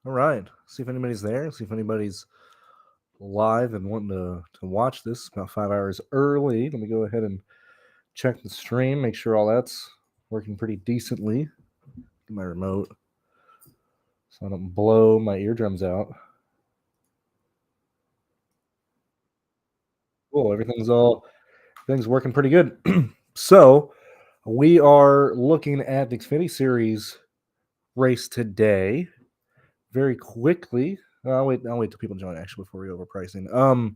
All right. See if anybody's there. See if anybody's live and wanting to watch this about 5 hours early. Let me go ahead and check the stream, make sure all that's working pretty decently. Get my remote so I don't blow my eardrums out. Cool. Everything's working pretty good. So we are looking at the Xfinity Series race today. Very quickly. I'll wait till people join actually before we go over pricing.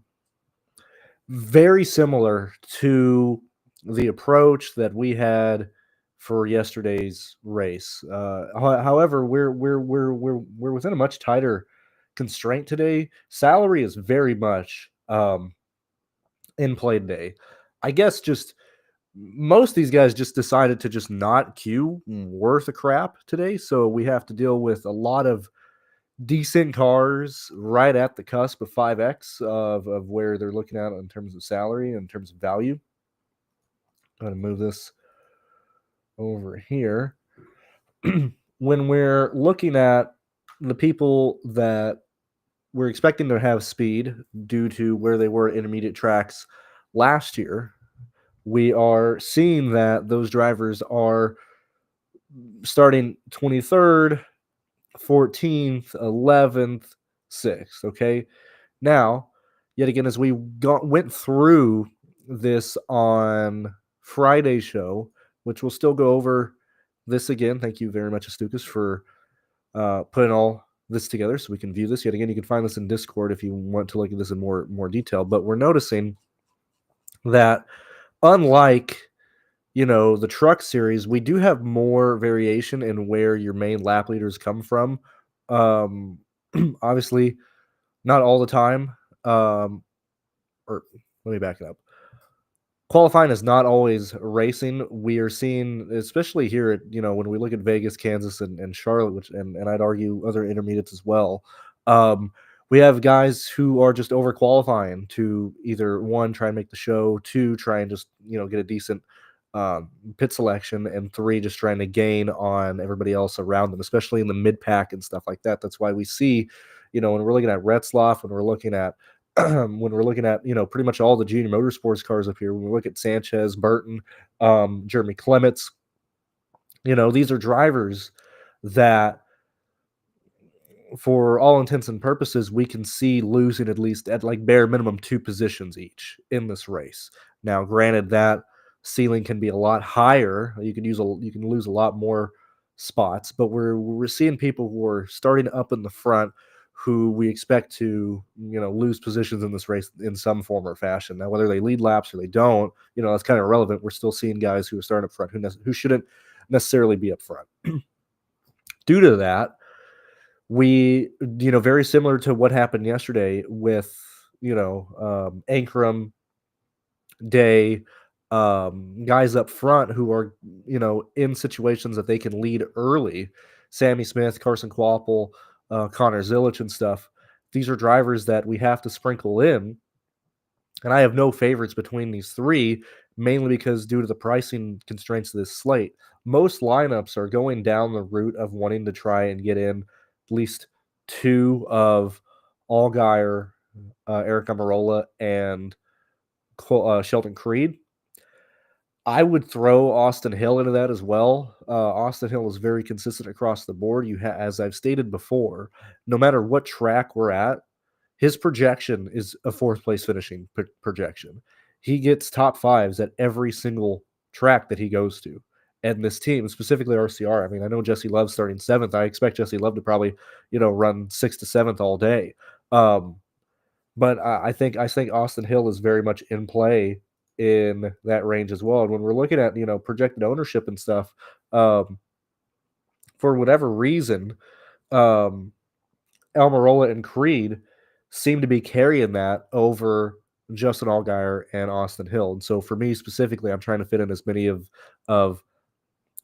Very similar to the approach that we had for yesterday's race. However, we're within a much tighter constraint today. Salary is very much in play today. I guess just most of these guys just decided to just not queue worth a crap today, so we have to deal with a lot of decent cars right at the cusp of 5x of where they're looking at in terms of salary and in terms of value. I'm going to move this over here. When we're looking at the people that we're expecting to have speed due to where they were at intermediate tracks last year, we are seeing that those drivers are starting 23rd, 14th, 11th, 6th. Okay. Now, yet again, as we went through this on Friday's show, which we'll still go over this again. Thank you very much, Astukas, for putting all this together so we can view this. Yet again, you can find this in Discord if you want to look at this in more detail. But we're noticing that unlike the truck series, we do have more variation in where your main lap leaders come from. Obviously, not all the time. Or let me back it up. Qualifying is not always racing. We are seeing, especially here at, when we look at Vegas, Kansas, and Charlotte, which and I'd argue other intermediates as well. We have guys who are just over qualifying to either one, try and make the show, two, try and just get a decent pit selection, and three, just trying to gain on everybody else around them, especially in the mid pack and stuff like that. That's why we see, when we're looking at Retzloff, when we're looking at pretty much all the junior motorsports cars up here, when we look at Sanchez, Burton, Jeremy Clements, these are drivers that, for all intents and purposes, we can see losing at least at like bare minimum 2 positions each in this race. Now, granted, that ceiling can be a lot higher. You can lose a lot more spots, but we're seeing people who are starting up in the front who we expect to lose positions in this race in some form or fashion. Now, whether they lead laps or they don't, that's kind of irrelevant. We're still seeing guys who are starting up front who shouldn't necessarily be up front. Due to that, we, very similar to what happened yesterday with, Ankrum, Day, guys up front who are, in situations that they can lead early. Sammy Smith, Carson Kvapil, Connor Zilich and stuff. These are drivers that we have to sprinkle in. And I have no favorites between these three, mainly because due to the pricing constraints of this slate, most lineups are going down the route of wanting to try and get in at least two of Allgaier, Eric Amarola, and Sheldon Creed. I would throw Austin Hill into that as well. Austin Hill is very consistent across the board. As I've stated before, no matter what track we're at, his projection is a fourth place finishing projection. He gets top fives at every single track that he goes to. And this team, specifically RCR, I mean, I know Jesse Love's starting seventh. I expect Jesse Love to probably, run 6th to 7th all day. But I think Austin Hill is very much in play in that range as well. And when we're looking at, projected ownership and stuff, for whatever reason, Almirola and Creed seem to be carrying that over Justin Allgaier and Austin Hill. And so for me specifically, I'm trying to fit in as many of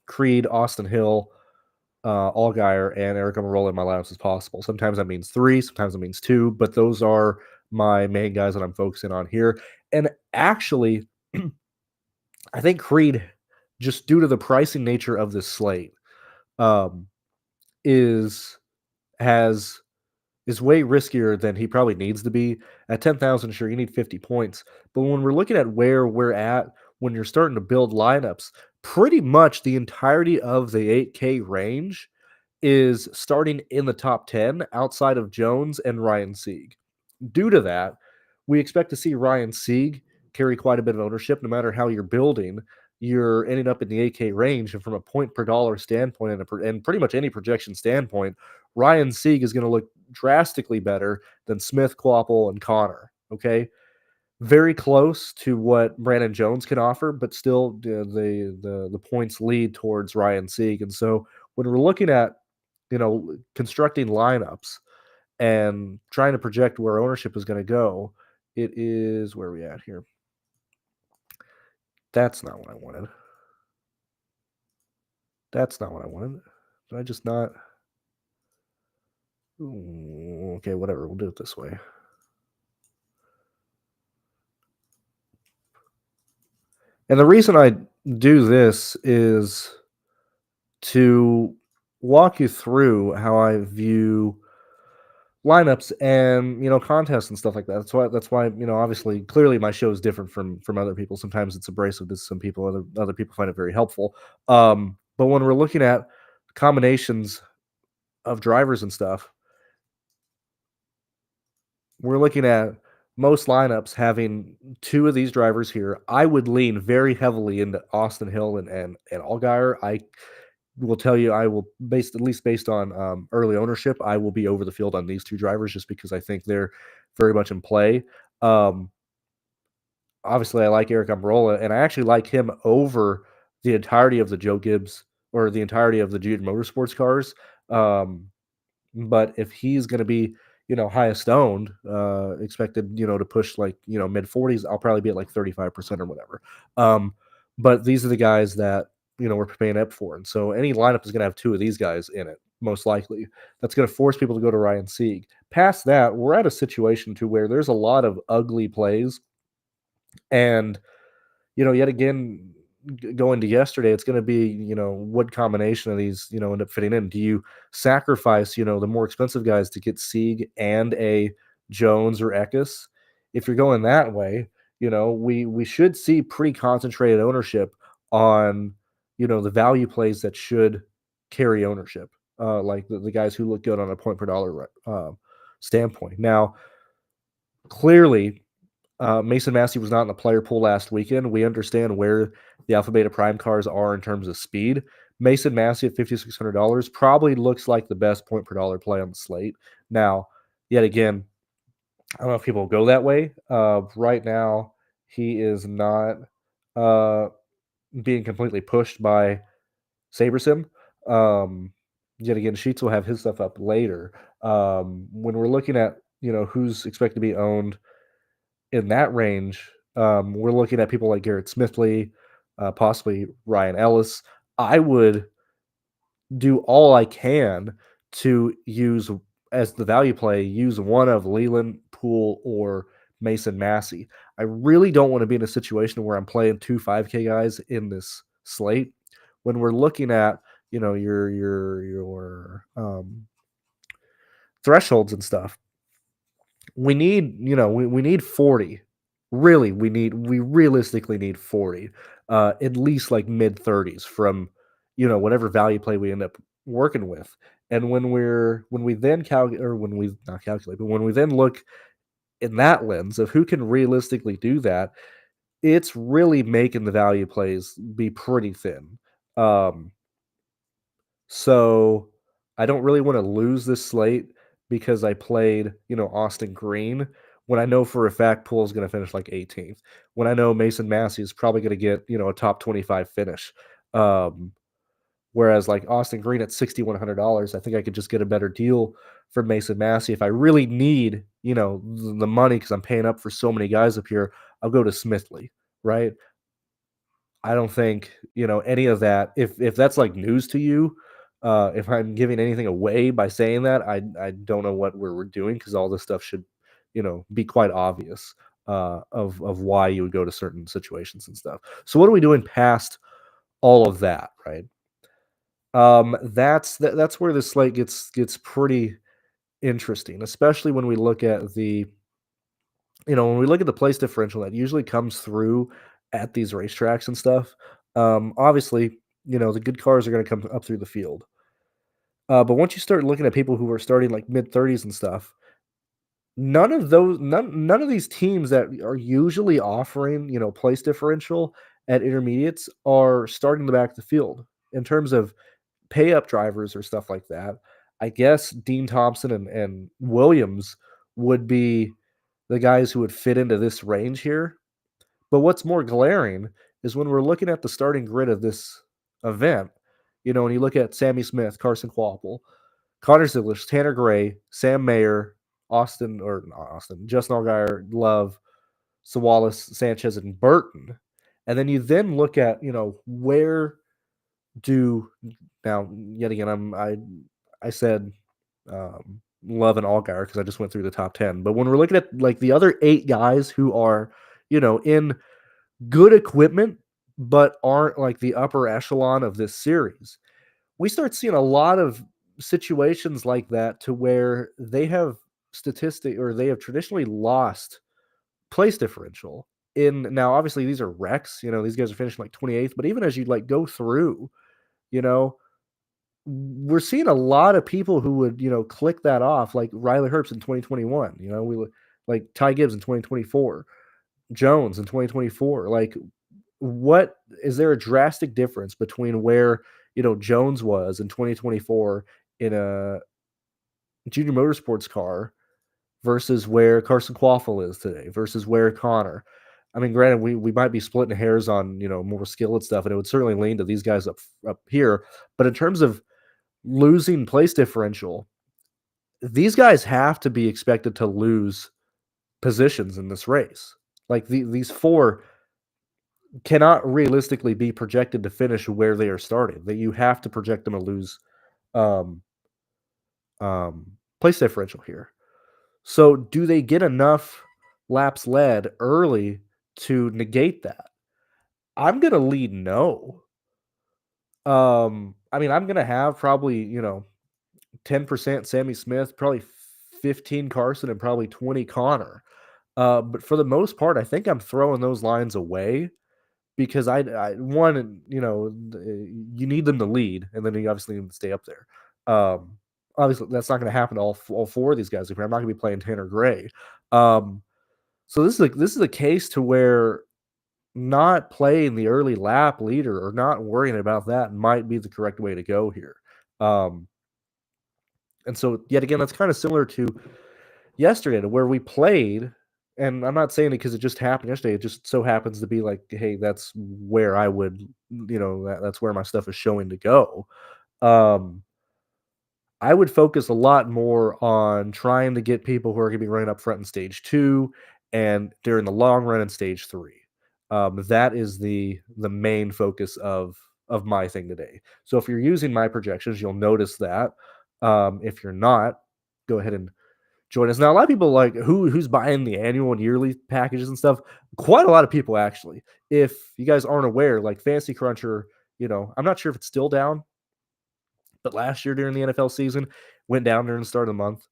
Creed, Austin Hill, Allgaier, and Eric Amarola in my lineups as possible. Sometimes that means 3, sometimes it means 2, but those are my main guys that I'm focusing on here. And actually, I think Creed, just due to the pricing nature of this slate, is has is way riskier than he probably needs to be. At 10,000, sure, you need 50 points. But when we're looking at where we're at, when you're starting to build lineups, pretty much the entirety of the 8K range is starting in the top 10 outside of Jones and Ryan Sieg. Due to that, we expect to see Ryan Sieg carry quite a bit of ownership no matter how you're building. You're ending up in the 8K range, and from a point per dollar standpoint and pretty much any projection standpoint, Ryan Sieg is going to look drastically better than Smith, Quapple, and Connor. Okay, very close to what Brandon Jones can offer, but still the points lead towards Ryan Sieg. And so when we're looking at constructing lineups and trying to project where ownership is going to go, it is where are we at here? That's not what I wanted. That's not what I wanted. Did I just not? Ooh, okay, whatever. We'll do it this way. And the reason I do this is to walk you through how I view lineups and contests and stuff like that. That's why obviously clearly my show is different from other people. Sometimes it's abrasive to some people, other people find it very helpful. But when we're looking at combinations of drivers and stuff, we're looking at most lineups having two of these drivers here. I would lean very heavily into Austin Hill and Allgaier. I will tell you, I will at least based on early ownership, I will be over the field on these two drivers just because I think they're very much in play. Um, Obviously, I like Eric Almirola, and I actually like him over the entirety of the Joe Gibbs or the entirety of the Jude Motorsports cars. Um, but if he's going to be, highest owned, expected, to push like, mid 40s, I'll probably be at like 35% or whatever. Um, but these are the guys that, we're paying up for. And so any lineup is going to have two of these guys in it, most likely. That's going to force people to go to Ryan Sieg. Past that, we're at a situation to where there's a lot of ugly plays. And yet again, going to yesterday, it's going to be, what combination of these, end up fitting in. Do you sacrifice, the more expensive guys to get Sieg and a Jones or Eckes? If you're going that way, we should see pretty concentrated ownership on, the value plays that should carry ownership, like the guys who look good on a point per dollar standpoint. Now, clearly, Mason Massey was not in the player pool last weekend. We understand where the Alpha Beta Prime cars are in terms of speed. Mason Massey at $5,600 probably looks like the best point per dollar play on the slate. Now, yet again, I don't know if people go that way. Right now, he is not uh, being completely pushed by SaberSim. Yet again, Sheets will have his stuff up later. When we're looking at who's expected to be owned in that range, we're looking at people like Garrett Smithley, possibly Ryan Ellis. I would do all I can to use as the value play, use one of Leland, Poole, or Mason Massey. I really don't want to be in a situation where I'm playing two 5K guys in this slate. When we're looking at, your thresholds and stuff, we need, we need 40. Really, we realistically need 40, at least like mid 30s from, whatever value play we end up working with. And when we then calculate, or when we not calculate, but when we then look in that lens of who can realistically do that, it's really making the value plays be pretty thin. Um, so I don't really want to lose this slate because I played, Austin Green when I know for a fact Poole is going to finish like 18th. When I know Mason Massey is probably going to get, a top 25 finish. Um, Whereas like Austin Green at $6,100, I think I could just get a better deal for Mason Massey. If I really need, the money because I'm paying up for so many guys up here, I'll go to Smithley, right? I don't think, any of that if that's like news to you, if I'm giving anything away by saying that, I don't know what we're doing because all this stuff should, be quite obvious, of why you would go to certain situations and stuff. So what are we doing past all of that, right? That's where the slate gets pretty interesting, especially when we look at when we look at the place differential that usually comes through at these racetracks and stuff. Obviously, the good cars are going to come up through the field. But once you start looking at people who are starting like mid 30s and stuff, none of these teams that are usually offering, place differential at intermediates are starting the back of the field in terms of pay up drivers or stuff like that. I guess Dean Thompson and Williams would be the guys who would fit into this range here. But what's more glaring is when we're looking at the starting grid of this event, when you look at Sammy Smith, Carson Quapple, Connor Zilisch, Tanner Gray, Sam Mayer, Justin Allgaier, Love, Sawallis, Sanchez, and Burton. And then you then look at, where do now yet again I said Love and Allgaier because I just went through the top 10. But when we're looking at like the other 8 guys who are, in good equipment but aren't like the upper echelon of this series, we start seeing a lot of situations like that to where they have traditionally lost place differential. In now, obviously, these are wrecks. These guys are finishing like 28th, but even as you like go through, you know, we're seeing a lot of people who would, click that off, like Riley Herbst in 2021. Like Ty Gibbs in 2024, Jones in 2024. Like, what is there a drastic difference between where Jones was in 2024 in a junior motorsports car versus where Carson Quaffle is today versus where Connor? I mean, granted, we might be splitting hairs on more skill and stuff, and it would certainly lean to these guys up here. But in terms of losing place differential, these guys have to be expected to lose positions in this race. Like these 4 cannot realistically be projected to finish where they are starting. That you have to project them to lose um, place differential here. So, do they get enough laps led early to negate that? I'm gonna lead no. I mean, I'm gonna have probably 10% Sammy Smith, probably 15 Carson, and probably 20 Connor. But for the most part, I think I'm throwing those lines away because one, you need them to lead, and then you obviously need them to stay up there. Obviously, that's not going to happen to all 4 of these guys. I'm not going to be playing Tanner Gray. Um, so this is a case to where not playing the early lap leader or not worrying about that might be the correct way to go here. Um, and so yet again, that's kind of similar to yesterday to where we played, and I'm not saying it because it just happened yesterday. It just so happens to be like, hey, that's where I would, that's where my stuff is showing to go. Um, I would focus a lot more on trying to get people who are going to be running up front in stage 2 and during the long run in stage 3. That is the main focus of my thing today. So if you're using my projections, you'll notice that. If you're not, go ahead and join us. Now, a lot of people like who's buying the annual and yearly packages and stuff. Quite a lot of people actually. If you guys aren't aware, like Fantasy Cruncher, I'm not sure if it's still down, but last year during the NFL season, went down during the start of the month.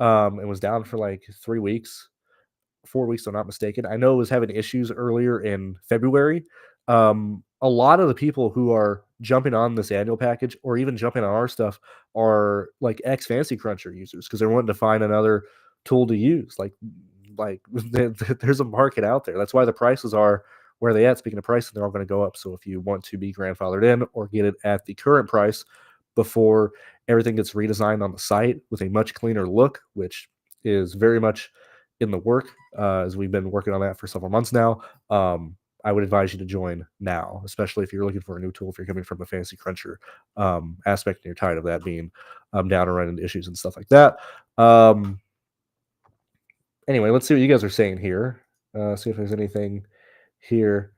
And was down for like 3 weeks. 4 weeks, if I'm not mistaken. I know it was having issues earlier in February. A lot of the people who are jumping on this annual package or even jumping on our stuff are like ex Fantasy Cruncher users because they're wanting to find another tool to use. Like there's a market out there. That's why the prices are where they at. Speaking of prices, they're all going to go up. So if you want to be grandfathered in or get it at the current price before everything gets redesigned on the site with a much cleaner look, which is very much in the work, as we've been working on that for several months now. I would advise you to join now, especially if you're looking for a new tool, if you're coming from a Fantasy Cruncher aspect and you're tired of that being down and running into issues and stuff like that. Anyway, let's see what you guys are saying here. See if there's anything here.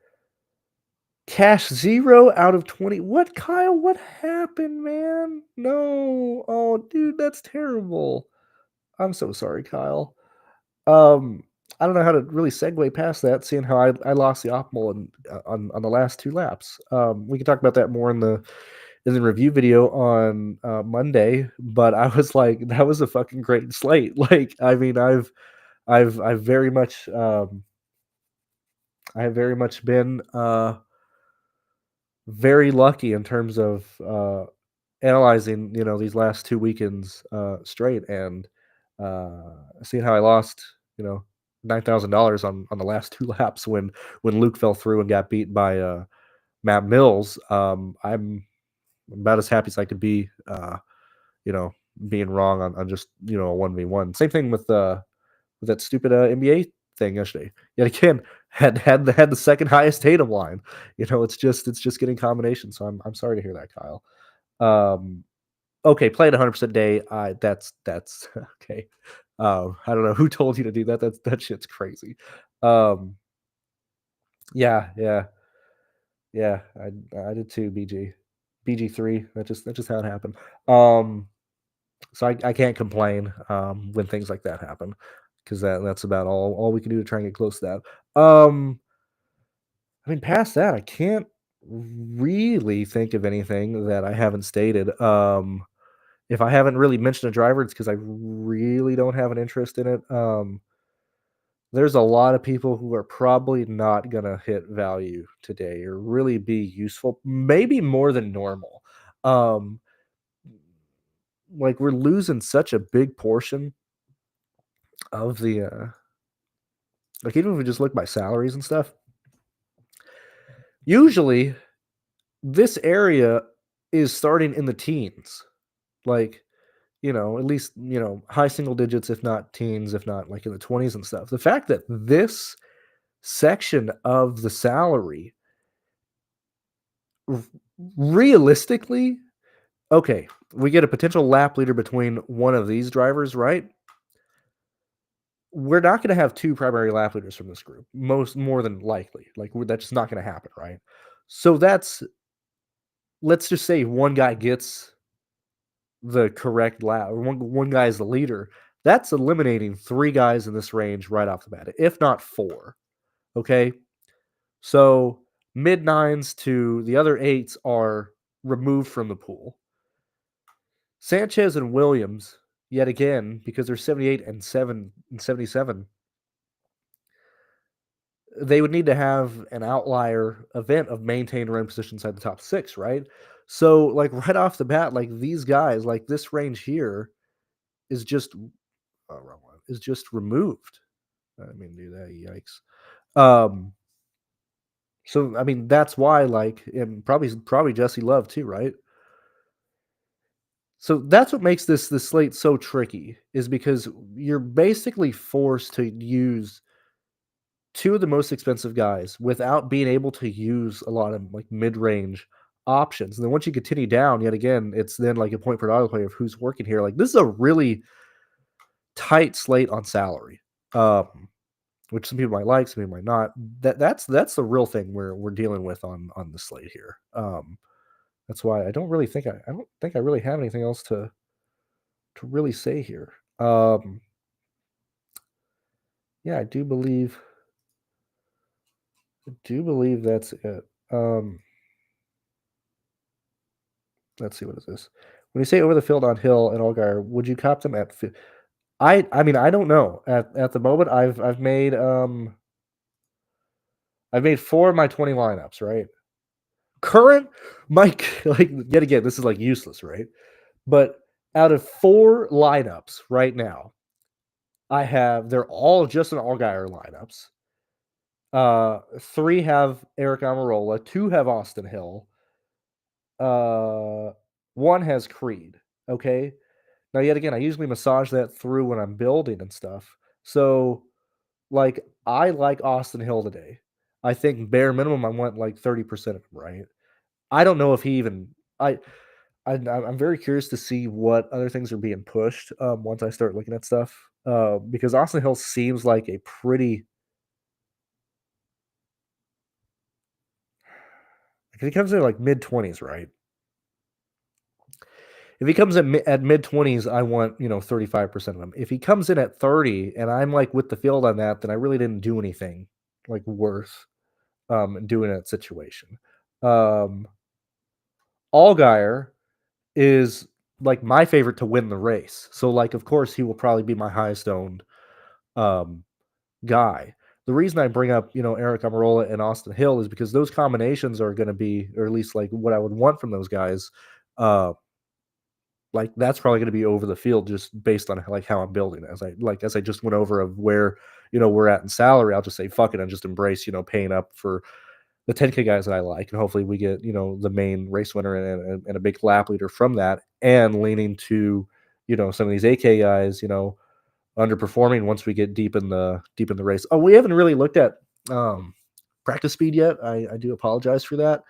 Cash 0 out of 20. What, Kyle? What happened, man? No. Oh, dude, that's terrible. I'm so sorry, Kyle. I don't know how to really segue past that, seeing how I lost the optimal on the last 2 laps. We can talk about that more in and then review video on Monday. But I was like, that was a fucking great slate. Like, I mean, I've very much I have very much been very lucky in terms of analyzing, these last 2 weekends, straight and, seeing how I lost, $9,000 on the last 2 laps when Luke fell through and got beat by, Matt Mills. I'm about as happy as I could be, you know, being wrong on just, a 1v1. Same thing with that stupid, NBA thing yesterday. Yet again, had the second highest Tatum line. It's just getting combinations, so I'm sorry to hear that, Kyle. Um Okay, play it 100% day. That's okay. I don't know who told you to do that. That shit's crazy. Um, yeah, yeah, yeah. I did too. BG3. That's just how it happened. Um, so I can't complain when things like that happen because that's about all we can do to try and get close to that. I mean, past that, I can't really think of anything that I haven't stated. If I haven't really mentioned a driver, it's because I really don't have an interest in it. There's a lot of people who are probably not gonna hit value today or really be useful, maybe more than normal. Um, like we're losing such a big portion of the like even if we just look by salaries and stuff, usually this area is starting in the teens. Like, at least, high single digits, if not teens, if not like in the 20s and stuff. The fact that this section of the salary r- realistically, okay, we get a potential lap leader between one of these drivers, right? We're not going to have two primary lap leaders from this group, more than likely. Like that's just not going to happen, right? So let's just say one guy gets the correct lap, or one guy is the leader. That's eliminating three guys in this range right off the bat, if not four. Okay, so mid nines to the other eights are removed from the pool. Sanchez and Williams, yet again, because they're 78 and 77, they would need to have an outlier event of maintain run position inside the top six, right? So, like right off the bat, like these guys, like this range here is just wrong one, is just removed. I mean, do that, yikes. So I mean, that's why, like, and probably Jesse Love too, right? So that's what makes this slate so tricky, is because you're basically forced to use two of the most expensive guys without being able to use a lot of like mid-range options. And then once you continue down, yet again, it's then like a point per dollar play of who's working here. Like this is a really tight slate on salary. Which some people might like, some people might not. That's the real thing we're dealing with on the slate here. That's why I don't think I really have anything else to really say here. Yeah, I do believe that's it. Let's see, what is this? When you say over the field on Hill and Allgaier, would you cop them at? I mean, I don't know. At the moment, I've made 4 of my 20 lineups, right? Current Mike, like yet again, this is like useless, right? But out of 4 lineups right now, they're all just an Allgaier lineups. 3 have Eric Amarola, 2 have Austin Hill, uh, 1 has Creed. Okay. Now, yet again, I usually massage that through when I'm building and stuff. So, like, I like Austin Hill today. I think bare minimum, I want like 30% of him, right? I don't know if he even. I'm very curious to see what other things are being pushed once I start looking at stuff. Because Austin Hill seems like a pretty. If he comes in like mid 20s, right? If he comes in at mid 20s, I want 35% of him. If he comes in at 30 and I'm like with the field on that, then I really didn't do anything like worth doing that situation. Um, Allgaier is like my favorite to win the race. So like of course he will probably be my highest owned um guy. The reason I bring up, Eric Amarola and Austin Hill is because those combinations are going to be, or at least like what I would want from those guys. Uh, like that's probably going to be over the field just based on like how I'm building it. As I just went over of where we're at in salary. I'll just say fuck it and just embrace paying up for the 10K guys that I like, and hopefully we get the main race winner and a big lap leader from that, and leaning to some of these AK guys underperforming once we get deep in the race. Oh, we haven't really looked at um, practice speed yet. I do apologize for that.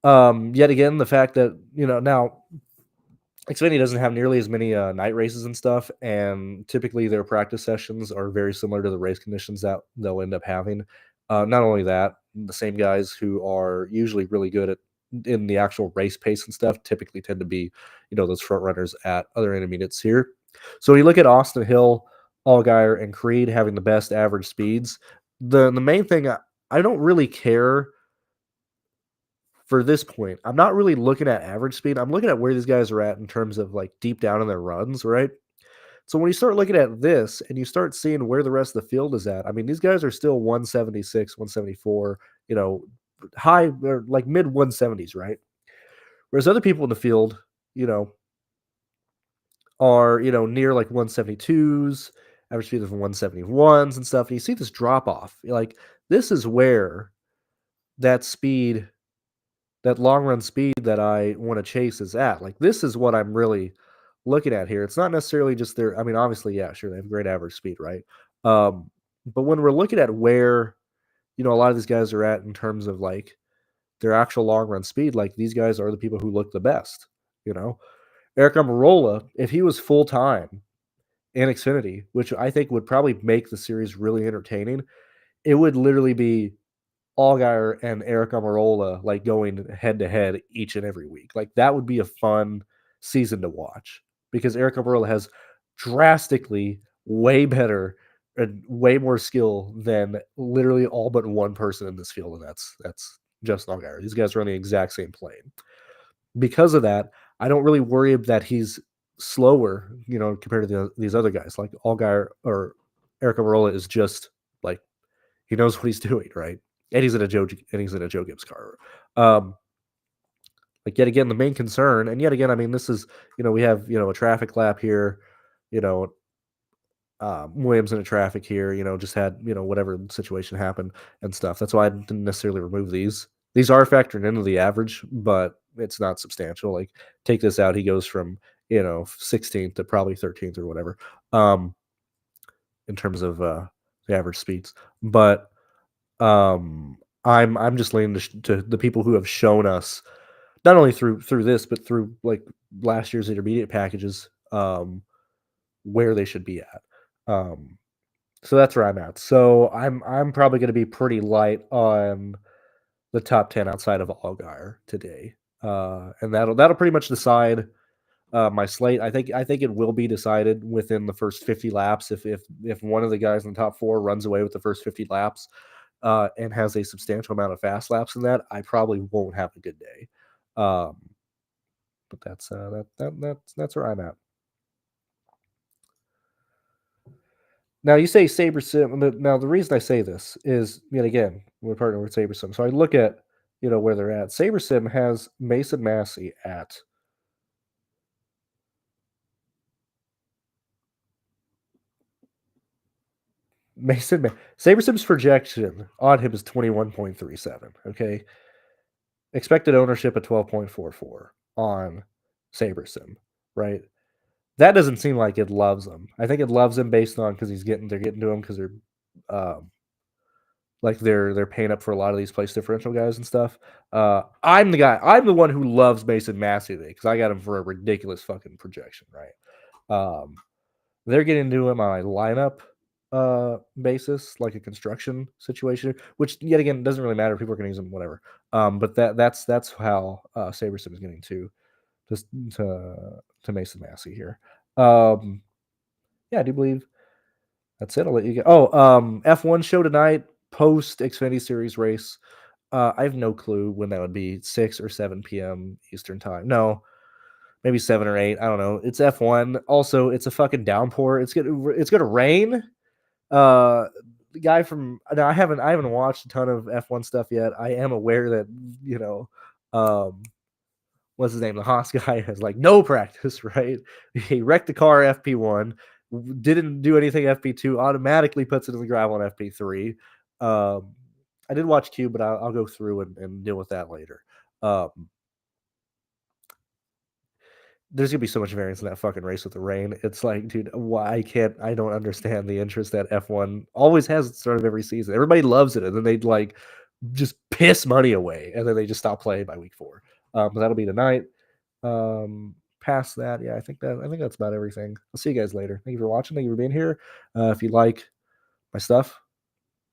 Yet again, the fact that now Xfinity doesn't have nearly as many night races and stuff, and typically their practice sessions are very similar to the race conditions that they'll end up having. Not only that, the same guys who are usually really good at in the actual race pace and stuff typically tend to be, those front runners at other intermediates here. So when you look at Austin Hill, Allgaier, and Creed having the best average speeds, the main thing I don't really care for this point. I'm not really looking at average speed. I'm looking at where these guys are at in terms of like deep down in their runs, right? So when you start looking at this and you start seeing where the rest of the field is at, I mean, these guys are still 176, 174, high or like mid 170s, right? Whereas other people in the field, you know, are, near like 172s, average speed of 171s and stuff. And you see this drop off. Like, this is where that speed that long run speed that I want to chase is at. Like this is what I'm really looking at here. It's not necessarily just their. I mean, obviously, yeah, sure, they have great average speed, right? But when we're looking at where a lot of these guys are at in terms of like their actual long run speed, like these guys are the people who look the best. You know, Eric Almirola, if he was full time in Xfinity, which I think would probably make the series really entertaining, it would literally be Allgaier and Eric Almirola like going head to head each and every week. Like that would be a fun season to watch because Eric Almirola has drastically way better and way more skill than literally all but one person in this field, and that's just Allgaier. These guys are on the exact same plane. Because of that, I don't really worry that he's slower, compared to these other guys. Like Allgaier or Eric Almirola is just like he knows what he's doing, right? And he's in a Joe Gibbs car. Um, like yet again, the main concern, and yet again, I mean, this is we have a traffic lap here, you know, Williams in a traffic here, just had whatever situation happened and stuff. That's why I didn't necessarily remove these. These are factored into the average, but it's not substantial. Like take this out, he goes from 16th to probably 13th or whatever, in terms of the average speeds, but I'm just leaning to the people who have shown us not only through this, but through like last year's intermediate packages, where they should be at. So that's where I'm at. So I'm probably going to be pretty light on the top 10 outside of Allgaier today, and that'll pretty much decide my slate. I think it will be decided within the first 50 laps. If one of the guys in the top four runs away with the first 50 laps, and has a substantial amount of fast laps in that, I probably won't have a good day. Um, but that's where I'm at. Now you say SaberSim. Now the reason I say this is yet again we're partnering with SaberSim, so I look at where they're at. SaberSim has Mason Massey at SaberSim's projection on him is 21.37. Okay, expected ownership at 12.44 on SaberSim, right? That doesn't seem like it loves him. I think it loves him based on because they're getting to him because um, they're paying up for a lot of these place differential guys and stuff. I'm the guy. I'm the one who loves Mason Massey because I got him for a ridiculous fucking projection, right? Um, they're getting to him on a lineup basis, like a construction situation, which yet again doesn't really matter. People are going to use them, whatever. But that's how SaberSim is getting just to Mason Massey here. Yeah, I do believe that's it. I'll let you go. Oh, F1 show tonight, post Xfinity Series race. I have no clue when that would be, 6 or 7 PM Eastern Time. No, maybe 7 or 8, I don't know. It's F1. Also, it's a fucking downpour. It's gonna rain. Uh, the guy from now I haven't watched a ton of F1 stuff yet. I am aware that, you know, um, what's his name? The Haas guy has, like, no practice, right? He wrecked the car FP1, didn't do anything FP2, automatically puts it in the gravel on FP3. Um, I did watch Q, but I'll go through and deal with that later. Um, there's gonna be so much variance in that fucking race with the rain. It's like, dude, why I don't understand the interest that F1 always has at the start of every season. Everybody loves it, and then they like just piss money away, and then they just stop playing by week 4. But that'll be tonight. Past that, yeah, I think that's about everything. I'll see you guys later. Thank you for watching. Thank you for being here. If you like my stuff,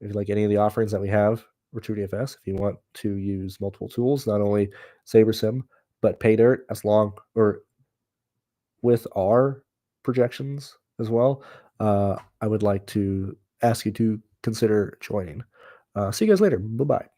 if you like any of the offerings that we have for TrueDFS, if you want to use multiple tools, not only SaberSim but PayDirt, as long or with our projections as well, I would like to ask you to consider joining. See you guys later. Bye bye.